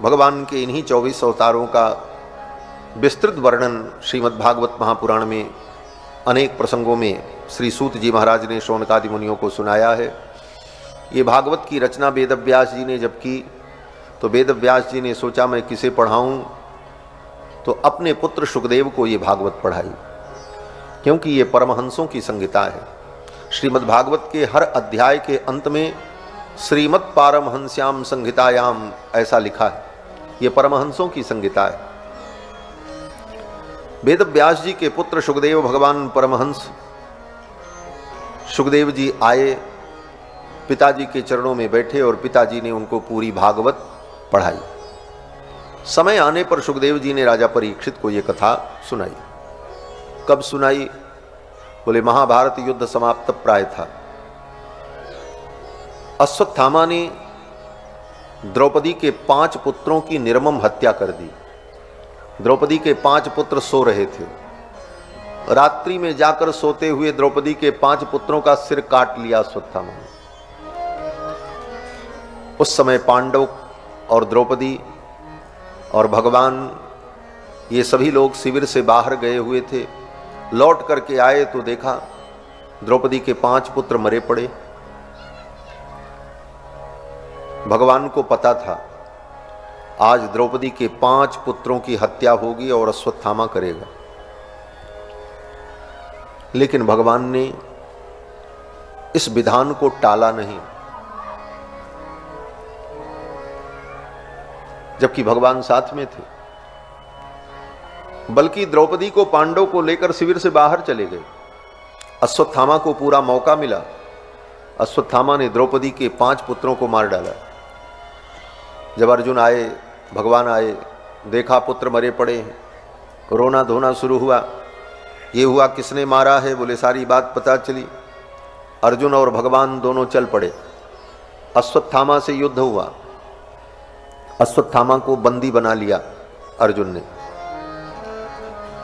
भगवान के इन्हीं 24 अवतारों का विस्तृत वर्णन श्रीमद् भागवत महापुराण में अनेक प्रसंगों में श्री सूत जी महाराज ने शौनकादि मुनियों को सुनाया है। ये भागवत की रचना वेदव्यास जी ने जब की तो वेदव्यास जी ने सोचा मैं किसे पढ़ाऊं, तो अपने पुत्र शुकदेव को ये भागवत पढ़ाई, क्योंकि ये परमहंसों की संहिता है। श्रीमद् भागवत के हर अध्याय के अंत में श्रीमद् पारमहंस्याम संहितायाम ऐसा लिखा है, ये परमहंसों की संहिता है। वेदव्यास जी के पुत्र शुकदेव भगवान परमहंस शुकदेव जी आए, पिताजी के चरणों में बैठे और पिताजी ने उनको पूरी भागवत पढ़ाई। समय आने पर शुकदेव जी ने राजा परीक्षित को यह कथा सुनाई। कब सुनाई? बोले महाभारत युद्ध समाप्त प्राय था। अश्वत्थामा ने द्रौपदी के 5 पुत्रों की निर्मम हत्या कर दी। द्रौपदी के 5 पुत्र सो रहे थे। रात्रि में जाकर सोते हुए द्रौपदी के 5 पुत्रों का सिर काट लिया अश्वत्थामा ने। उस समय पांडव और द्रौपदी और भगवान ये सभी लोग शिविर से बाहर गए हुए थे। लौट करके आए तो देखा द्रौपदी के 5 पुत्र मरे पड़े। भगवान को पता था आज द्रौपदी के 5 पुत्रों की हत्या होगी और अश्वत्थामा करेगा, लेकिन भगवान ने इस विधान को टाला नहीं। जबकि भगवान साथ में थे, बल्कि द्रौपदी को पांडव को लेकर शिविर से बाहर चले गए। अश्वत्थामा को पूरा मौका मिला। अश्वत्थामा ने द्रौपदी के 5 पुत्रों को मार डाला। जब अर्जुन आए, भगवान आए, देखा पुत्र मरे पड़े हैं, रोना धोना शुरू हुआ। ये हुआ किसने मारा है? बोले सारी बात पता चली। अर्जुन और भगवान दोनों चल पड़े। अश्वत्थामा से युद्ध हुआ। अश्वत्थामा को बंदी बना लिया अर्जुन ने।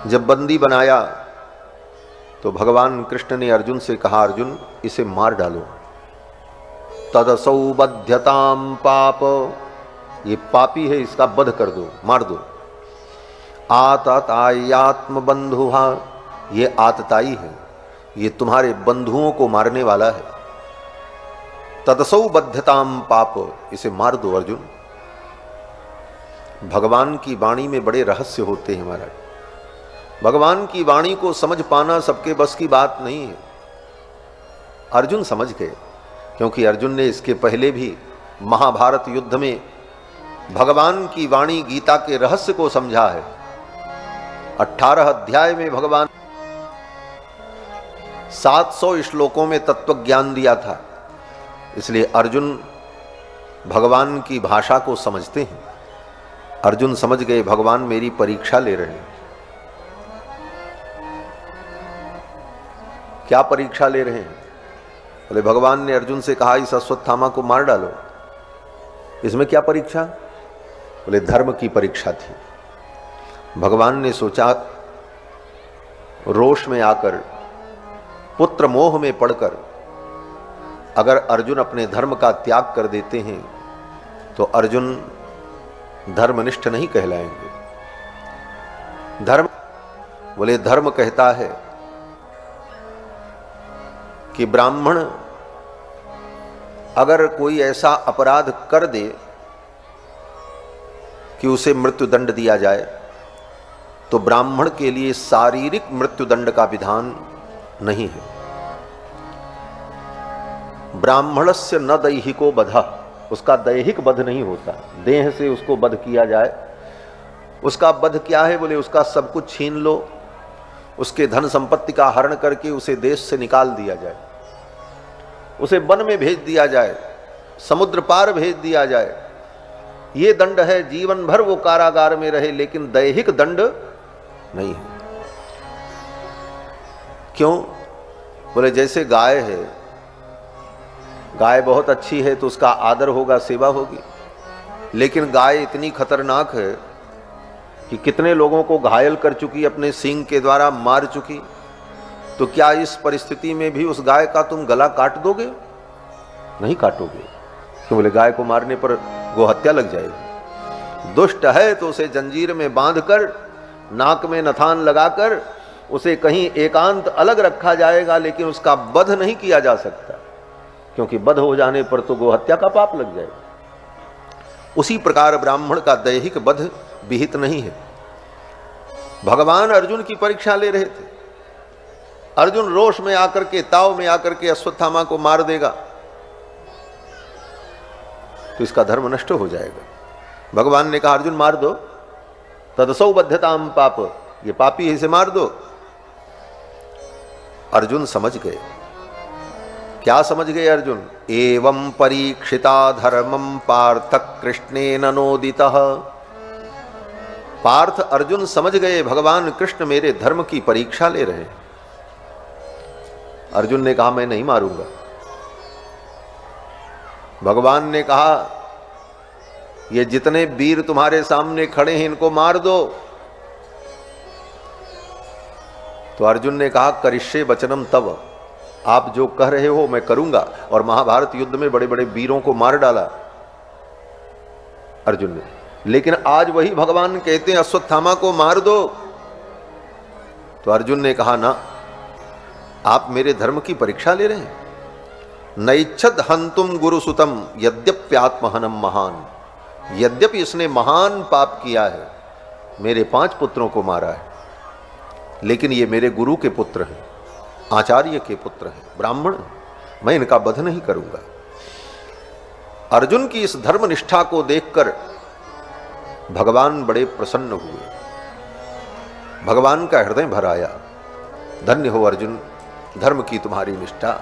जब बंदी बनाया तो भगवान कृष्ण ने अर्जुन से कहा, अर्जुन इसे मार डालो। तदसौ बध्यताम पाप, ये पापी है, इसका वध कर दो, मार दो। आततायात्म बंधुहा, ये आतताई है, ये तुम्हारे बंधुओं को मारने वाला है। तदसौ बध्यताम पाप, इसे मार दो अर्जुन। भगवान की वाणी में बड़े रहस्य होते हैं महाराज। भगवान की वाणी को समझ पाना सबके बस की बात नहीं है। अर्जुन समझ गए, क्योंकि अर्जुन ने इसके पहले भी महाभारत युद्ध में भगवान की वाणी गीता के रहस्य को समझा है। 18 अध्याय में भगवान 700 श्लोकों में तत्व ज्ञान दिया था। इसलिए अर्जुन भगवान की भाषा को समझते हैं। अर्जुन समझ गए भगवान मेरी परीक्षा ले रहे हैं। क्या परीक्षा ले रहे हैं? बोले भगवान ने अर्जुन से कहा इस अश्वत्थामा को मार डालो। इसमें क्या परीक्षा? बोले धर्म की परीक्षा थी। भगवान ने सोचा रोष में आकर, पुत्र मोह में पड़कर अगर अर्जुन अपने धर्म का त्याग कर देते हैं तो अर्जुन धर्मनिष्ठ नहीं कहलाएंगे। धर्म, बोले धर्म कहता है कि ब्राह्मण अगर कोई ऐसा अपराध कर दे कि उसे मृत्युदंड दिया जाए तो ब्राह्मण के लिए शारीरिक मृत्युदंड का विधान नहीं है। ब्राह्मणस्य न दैहिको बधः, उसका दैहिक वध नहीं होता। देह से उसको वध किया जाए, उसका वध क्या है? बोले उसका सब कुछ छीन लो, उसके धन संपत्ति का हरण करके उसे देश से निकाल दिया जाए, उसे वन में भेज दिया जाए, समुद्र पार भेज दिया जाए। ये दंड है, जीवन भर वो कारागार में रहे, लेकिन दैहिक दंड नहीं है। क्यों? बोले जैसे गाय है, गाय बहुत अच्छी है तो उसका आदर होगा, सेवा होगी, लेकिन गाय इतनी खतरनाक है कि कितने लोगों को घायल कर चुकी, अपने सींग के द्वारा मार चुकी। तो क्या इस परिस्थिति में भी उस गाय का तुम गला काट दोगे? नहीं काटोगे। क्यों? बोले गाय को मारने पर गोहत्या लग जाएगी। दुष्ट है तो उसे जंजीर में बांधकर, नाक में नथान लगाकर उसे कहीं एकांत अलग रखा जाएगा, लेकिन उसका वध नहीं किया जा सकता, क्योंकि वध हो जाने पर तो गोहत्या का पाप लग जाएगा। उसी प्रकार ब्राह्मण का दैहिक वध विहित नहीं है। भगवान अर्जुन की परीक्षा ले रहे थे। अर्जुन रोष में आकर के, ताव में आकर के अश्वत्थामा को मार देगा तो इसका धर्म नष्ट हो जाएगा। भगवान ने कहा अर्जुन मार दो, तदसौ बध्यताम पाप, ये पापी है, इसे मार दो। अर्जुन समझ गए। क्या समझ गए अर्जुन? एवं परीक्षिता धर्मम पार्थ कृष्णेन नोदितः। पार्थ अर्जुन समझ गए भगवान कृष्ण मेरे धर्म की परीक्षा ले रहे हैं। अर्जुन ने कहा मैं नहीं मारूंगा। भगवान ने कहा ये जितने वीर तुम्हारे सामने खड़े हैं इनको मार दो। तो अर्जुन ने कहा करिष्ये वचनम तव, आप जो कह रहे हो मैं करूंगा। और महाभारत युद्ध में बड़े बड़े वीरों को मार डाला अर्जुन ने। लेकिन आज वही भगवान कहते हैं अश्वत्थामा को मार दो। तो अर्जुन ने कहा ना, आप मेरे धर्म की परीक्षा ले रहे हैं। नैच्छद हंतुम गुरुसुतम यद्यप्यात्महनम महान। यद्यपि इसने महान पाप किया है, मेरे 5 पुत्रों को मारा है, लेकिन ये मेरे गुरु के पुत्र हैं, आचार्य के पुत्र हैं, ब्राह्मण, मैं इनका वध नहीं करूंगा। अर्जुन की इस धर्म निष्ठा को देखकर भगवान बड़े प्रसन्न हुए। भगवान का हृदय भर आया। धन्य हो अर्जुन, धर्म की तुम्हारी निष्ठा।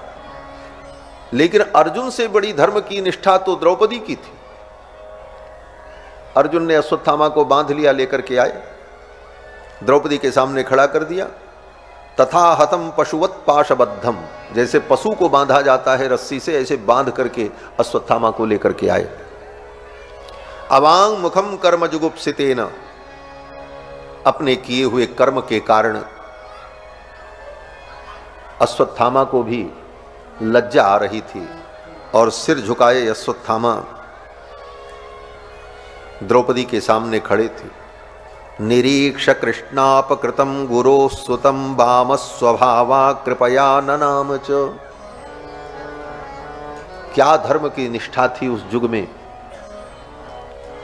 लेकिन अर्जुन से बड़ी धर्म की निष्ठा तो द्रौपदी की थी। अर्जुन ने अश्वत्थामा को बांध लिया, लेकर के आए, द्रौपदी के सामने खड़ा कर दिया। तथा हतम पशुवत पाशबद्धम, जैसे पशु को बांधा जाता है रस्सी से, ऐसे बांध करके अश्वत्थामा को लेकर के आए। अवांग मुखम कर्म जुगुप्सितेन, अपने किए हुए कर्म के कारण अश्वत्थामा को भी लज्जा आ रही थी और सिर झुकाए अश्वत्थामा द्रौपदी के सामने खड़े थे। निरीक्ष कृष्णापकृतम गुरो सुतम वाम स्वभावा कृपया ननाम च। क्या धर्म की निष्ठा थी उस युग में,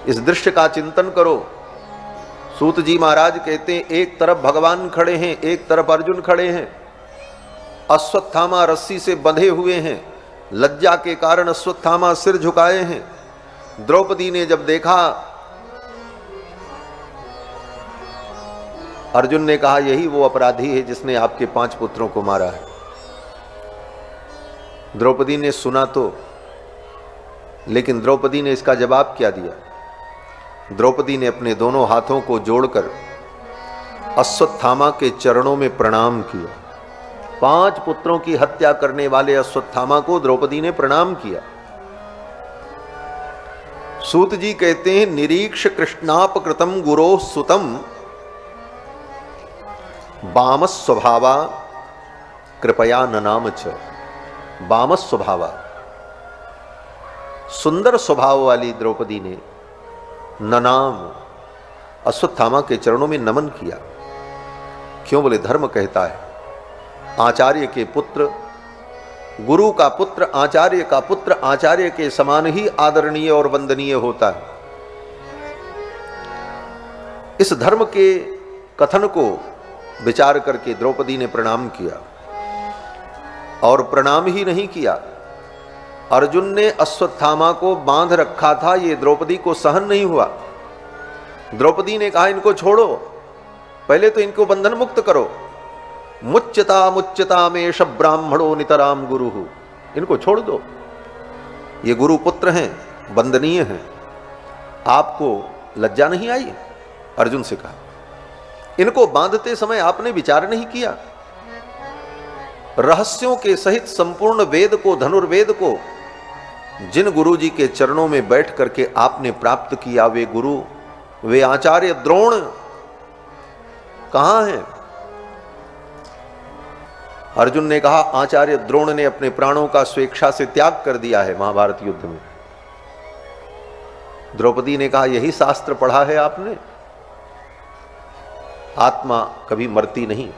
इस दृश्य का चिंतन करो। सूत जी महाराज कहते हैं एक तरफ भगवान खड़े हैं, एक तरफ अर्जुन खड़े हैं। अश्वत्थामा रस्सी से बंधे हुए हैं, लज्जा के कारण अश्वत्थामा सिर झुकाए हैं। द्रौपदी ने जब देखा, अर्जुन ने कहा यही वो अपराधी है जिसने आपके 5 पुत्रों को मारा है। द्रौपदी ने सुना तो, लेकिन द्रौपदी ने इसका जवाब क्या दिया? द्रौपदी ने अपने दोनों हाथों को जोड़कर अश्वत्थामा के चरणों में प्रणाम किया। 5 पुत्रों की हत्या करने वाले अश्वत्थामा को द्रौपदी ने प्रणाम किया। सूत जी कहते हैं निरीक्ष कृष्णापकृतम गुरो सुतम वामस स्वभावा कृपया ननाम च। वामस स्वभावा, सुंदर स्वभाव वाली द्रौपदी ने ननाम, अश्वत्थामा के चरणों में नमन किया। क्यों? बोले धर्म कहता है आचार्य के पुत्र, गुरु का पुत्र, आचार्य का पुत्र आचार्य के समान ही आदरणीय और वंदनीय होता है। इस धर्म के कथन को विचार करके द्रौपदी ने प्रणाम किया। और प्रणाम ही नहीं किया, अर्जुन ने अश्वत्थामा को बांध रखा था, ये द्रौपदी को सहन नहीं हुआ। द्रौपदी ने कहा इनको छोड़ो, पहले तो इनको बंधन मुक्त करो। मुच्यता मुच्यता मेष ब्राह्मणो नितराम गुरु, इनको छोड़ दो, ये गुरु पुत्र हैं, वंदनीय हैं, आपको लज्जा नहीं आई? अर्जुन से कहा इनको बांधते समय आपने विचार नहीं किया? रहस्यों के सहित संपूर्ण वेद को, धनुर्वेद को जिन गुरु जी के चरणों में बैठ करके आपने प्राप्त किया, वे गुरु, वे आचार्य द्रोण कहां हैं? अर्जुन ने कहा आचार्य द्रोण ने अपने प्राणों का स्वेच्छा से त्याग कर दिया है महाभारत युद्ध में। द्रौपदी ने कहा, यही शास्त्र पढ़ा है आपने? आत्मा कभी मरती नहीं।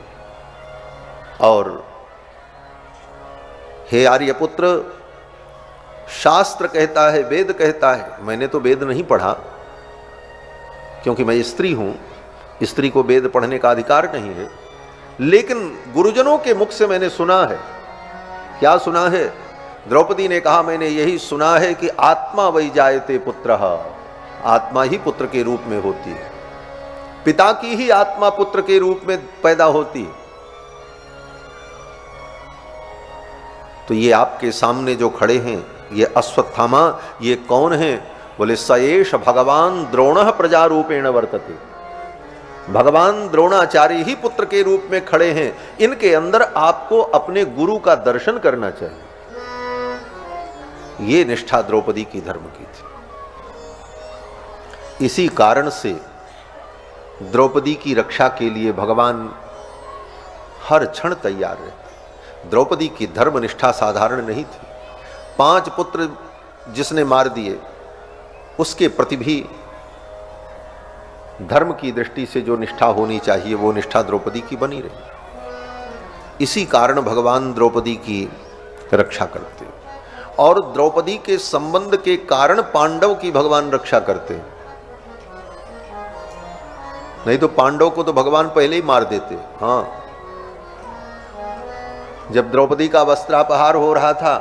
और हे आर्यपुत्र, शास्त्र कहता है, वेद कहता है, मैंने तो वेद नहीं पढ़ा क्योंकि मैं स्त्री हूं, स्त्री को वेद पढ़ने का अधिकार नहीं है, लेकिन गुरुजनों के मुख से मैंने सुना है। क्या सुना है? द्रौपदी ने कहा, मैंने यही सुना है कि आत्मा वही जायते पुत्रः, आत्मा ही पुत्र के रूप में होती है, पिता की ही आत्मा पुत्र के रूप में पैदा होती है। तो ये आपके सामने जो खड़े हैं, ये अश्वत्थामा, ये कौन हैं? बोले, सएष भगवान द्रोणः प्रजारूपेण वर्तते। भगवान द्रोणाचार्य ही पुत्र के रूप में खड़े हैं। इनके अंदर आपको अपने गुरु का दर्शन करना चाहिए। ये निष्ठा द्रौपदी की धर्म की थी। इसी कारण से द्रौपदी की रक्षा के लिए भगवान हर क्षण तैयार रहे। द्रौपदी की धर्म निष्ठा साधारण नहीं थी। 5 पुत्र जिसने मार दिए, उसके प्रति भी धर्म की दृष्टि से जो निष्ठा होनी चाहिए, वो निष्ठा द्रौपदी की बनी रही। इसी कारण भगवान द्रौपदी की रक्षा करते हैं। और द्रौपदी के संबंध के कारण पांडव की भगवान रक्षा करते हैं। नहीं तो पांडव को तो भगवान पहले ही मार देते। हाँ, जब द्रौपदी का वस्त्रापहार हो रहा था,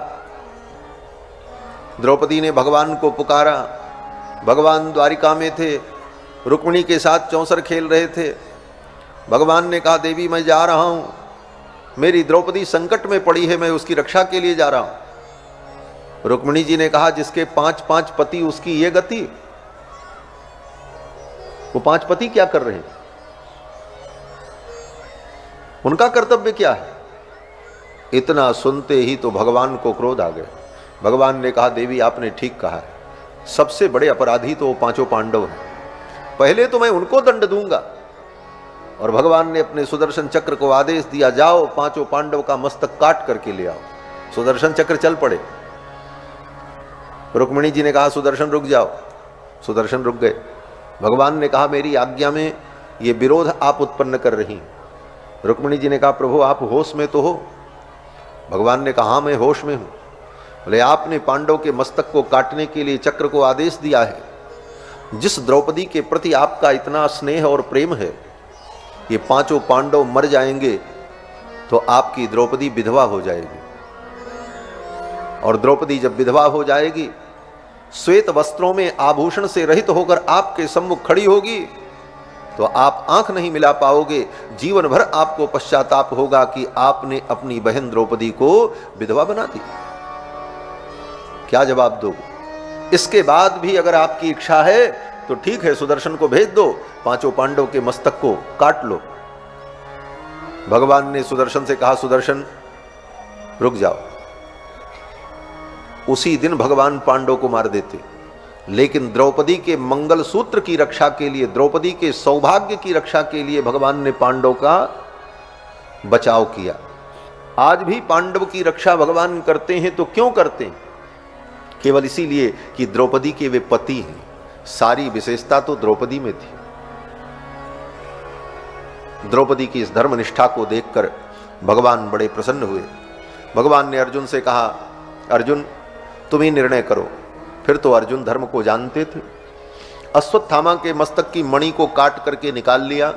द्रौपदी ने भगवान को पुकारा। भगवान द्वारिका में थे, रुक्मिणी के साथ चौसर खेल रहे थे। भगवान ने कहा, देवी मैं जा रहा हूं, मेरी द्रौपदी संकट में पड़ी है, मैं उसकी रक्षा के लिए जा रहा हूं। रुक्मिणी जी ने कहा, जिसके 5 पति उसकी ये गति। वो 5 पति क्या कर रहे हैं? उनका कर्तव्य क्या है? इतना सुनते ही तो भगवान को क्रोध आ गया। भगवान ने कहा, देवी आपने ठीक कहा है, सबसे बड़े अपराधी तो वो 5 पांडव हैं, पहले तो मैं उनको दंड दूंगा। और भगवान ने अपने सुदर्शन चक्र को आदेश दिया, जाओ 5 पांडव का मस्तक काट करके ले आओ। सुदर्शन चक्र चल पड़े। रुक्मिणी जी ने कहा, सुदर्शन रुक जाओ। सुदर्शन रुक गए। भगवान ने कहा, मेरी आज्ञा में ये विरोध आप उत्पन्न कर रही। रुक्मिणी जी ने कहा, प्रभु आप होश में तो हो? भगवान ने कहा, मैं होश में हूं। बोले, आपने पांडव के मस्तक को काटने के लिए चक्र को आदेश दिया है। जिस द्रौपदी के प्रति आपका इतना स्नेह और प्रेम है, ये 5 पांडव मर जाएंगे तो आपकी द्रौपदी विधवा हो जाएगी। और द्रौपदी जब विधवा हो जाएगी, श्वेत वस्त्रों में आभूषण से रहित होकर आपके सम्मुख खड़ी होगी, तो आप आंख नहीं मिला पाओगे। जीवन भर आपको पश्चाताप होगा कि आपने अपनी बहन द्रौपदी को विधवा बना दी। क्या जवाब दोगे? इसके बाद भी अगर आपकी इच्छा है तो ठीक है, सुदर्शन को भेज दो, 5 पांडव के मस्तक को काट लो। भगवान ने सुदर्शन से कहा, सुदर्शन रुक जाओ। उसी दिन भगवान पांडव को मार देते। लेकिन द्रौपदी के मंगल सूत्र की रक्षा के लिए, द्रौपदी के सौभाग्य की रक्षा के लिए भगवान ने पांडव का बचाव किया। आज भी पांडव की रक्षा भगवान करते हैं। तो क्यों करते हैं? केवल इसीलिए कि द्रौपदी के वे पति हैं। सारी विशेषता तो द्रौपदी में थी। द्रौपदी की इस धर्मनिष्ठा को देखकर भगवान बड़े प्रसन्न हुए। भगवान ने अर्जुन से कहा, अर्जुन तुम ही निर्णय करो। फिर तो अर्जुन धर्म को जानते थे। अश्वत्थामा के मस्तक की मणि को काट करके निकाल लिया,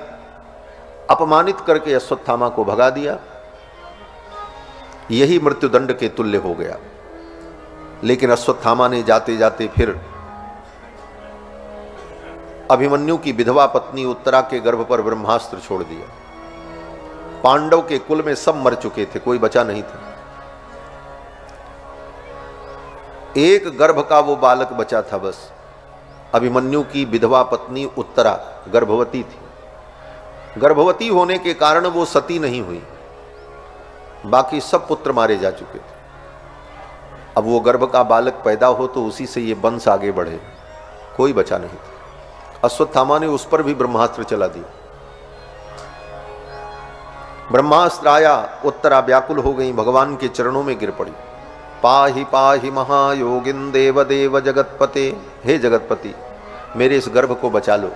अपमानित करके अश्वत्थामा को भगा दिया। यही मृत्युदंड के तुल्य हो गया। लेकिन अश्वत्थामा ने जाते जाते फिर अभिमन्यु की विधवा पत्नी उत्तरा के गर्भ पर ब्रह्मास्त्र छोड़ दिया। पांडव के कुल में सब मर चुके थे, कोई बचा नहीं था। एक गर्भ का वो बालक बचा था बस। अभिमन्यु की विधवा पत्नी उत्तरा गर्भवती थी। गर्भवती होने के कारण वो सती नहीं हुई। बाकी सब पुत्र मारे जा चुके थे। अब वो गर्भ का बालक पैदा हो तो उसी से ये वंश आगे बढ़े, कोई बचा नहीं था। अश्वत्थामा ने उस पर भी ब्रह्मास्त्र चला दिया। ब्रह्मास्त्र आया, उत्तरा व्याकुल हो गई, भगवान के चरणों में गिर पड़ी। पाहि पाहि महायोगिन देव देव जगतपते, हे जगतपति मेरे इस गर्भ को बचा लो।